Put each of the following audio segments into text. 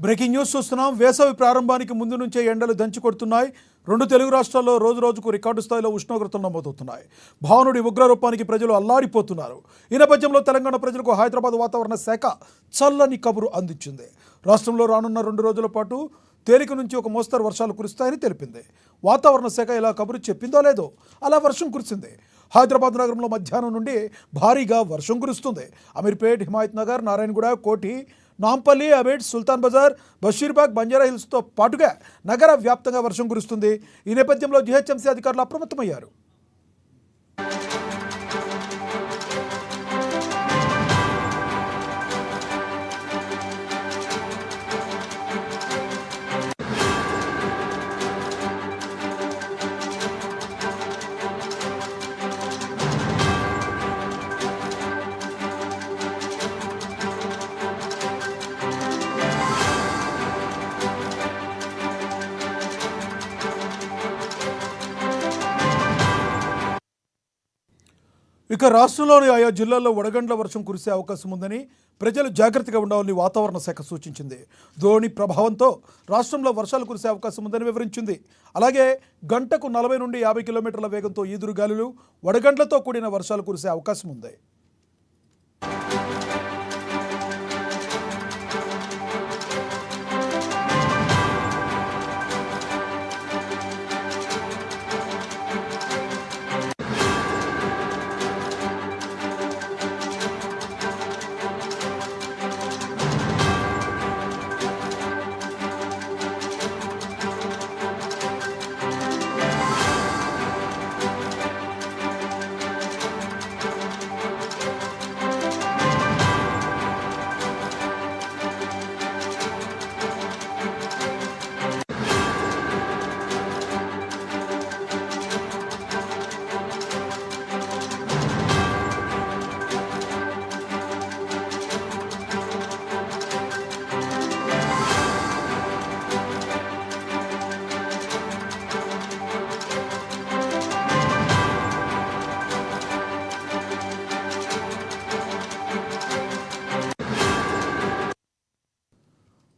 Breaking news చూస్తున్నాం. వేసవి ప్రారంభానికి ముందు నుంచే ఎండలు దంచి కొడుతున్నాయి. రెండు తెలుగు రాష్ట్రాల్లో రోజు రోజుకు రికార్డు స్థాయిలో ఉష్ణోగ్రతలు నమోదవుతున్నాయి. భానుడి ఉగ్రరూపానికి ప్రజలు అల్లాడిపోతున్నారు. ఈ నేపథ్యంలో తెలంగాణ ప్రజలకు హైదరాబాద్ వాతావరణ శాఖ చల్లని కబురు అందించింది. రాష్ట్రంలో రానున్న 2 రోజుల పాటు తేలిక నుంచి ఒక మోస్తరు వర్షాలు కురుస్తాయని తెలిపింది. వాతావరణ శాఖ ఇలా కబురు చెప్పిందో లేదో అలా వర్షం కురిసింది. హైదరాబాద్ నగరంలో మధ్యాహ్నం నుండి భారీగా వర్షం కురుస్తుంది. అమీర్పేట్, హిమాయత్ నగర్, నారాయణగూడ, కోఠి, నాంపల్లి, అబేడ్, సుల్తాన్ బజార్, బషీర్బాగ్, బంజారా హిల్స్తో పాటుగా నగర వ్యాప్తంగా వర్షం కురుస్తుంది. ఈ నేపథ్యంలో జీహెచ్ఎంసీ అధికారులు అప్రమత్తమయ్యారు. ఇక రాష్ట్రంలోని ఆయా జిల్లాల్లో వడగండ్ల వర్షం కురిసే అవకాశం ఉందని, ప్రజలు జాగ్రత్తగా ఉండాలని వాతావరణ శాఖ సూచించింది. ద్రోణి ప్రభావంతో రాష్ట్రంలో వర్షాలు కురిసే అవకాశం ఉందని వివరించింది. అలాగే గంటకు 40 నుండి 50 కిలోమీటర్ల వేగంతో ఈదురుగాలులు, వడగండ్లతో కూడిన వర్షాలు కురిసే అవకాశం ఉంది.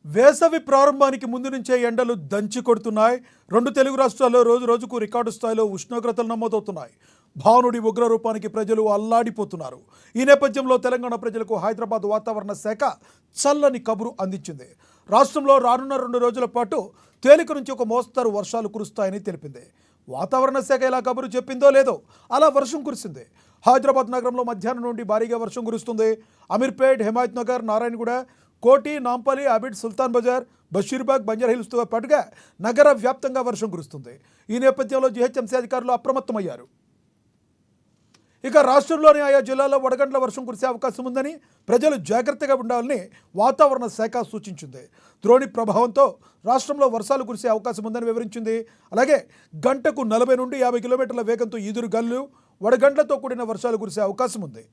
వేసవి ప్రారంభానికి ముందు నుంచే ఎండలు దంచి కొడుతున్నాయి. 2 తెలుగు రాష్ట్రాల్లో రోజు రోజుకు రికార్డు స్థాయిలో ఉష్ణోగ్రతలు నమోదవుతున్నాయి. భానుడి ఉగ్రరూపానికి ప్రజలు అల్లాడిపోతున్నారు. ఈ నేపథ్యంలో తెలంగాణ ప్రజలకు హైదరాబాద్ వాతావరణ శాఖ చల్లని కబురు అందించింది. రాష్ట్రంలో రానున్న 2 రోజుల పాటు తేలిక నుంచి ఒక మోస్తరు వర్షాలు కురుస్తాయని తెలిపింది. వాతావరణ శాఖ ఇలా కబురు చెప్పిందో లేదో అలా వర్షం కురిసింది. హైదరాబాద్ నగరంలో మధ్యాహ్నం నుండి భారీగా వర్షం కురుస్తుంది. అమీర్పేట్, హిమాయత్ నగర్, నారాయణగూడ, కోఠి, నాంపల్లి, అబిడ్, సుల్తాన్ బజార్, బషీర్బాగ్, బంజారా హిల్స్తో పాటుగా నగర వ్యాప్తంగా వర్షం కురుస్తుంది. ఈ నేపథ్యంలో జీహెచ్ఎంసీ అధికారులు అప్రమత్తమయ్యారు. ఇక రాష్ట్రంలోని ఆయా జిల్లాల్లో వడగండ్ల వర్షం కురిసే అవకాశం ఉందని, ప్రజలు జాగ్రత్తగా ఉండాలని వాతావరణ శాఖ సూచించింది. ద్రోణి ప్రభావంతో రాష్ట్రంలో వర్షాలు కురిసే అవకాశం ఉందని వివరించింది. అలాగే గంటకు 40 నుండి 50 కిలోమీటర్ల వేగంతో ఈదురుగాలులు, వడగండ్లతో కూడిన వర్షాలు కురిసే అవకాశం ఉంది.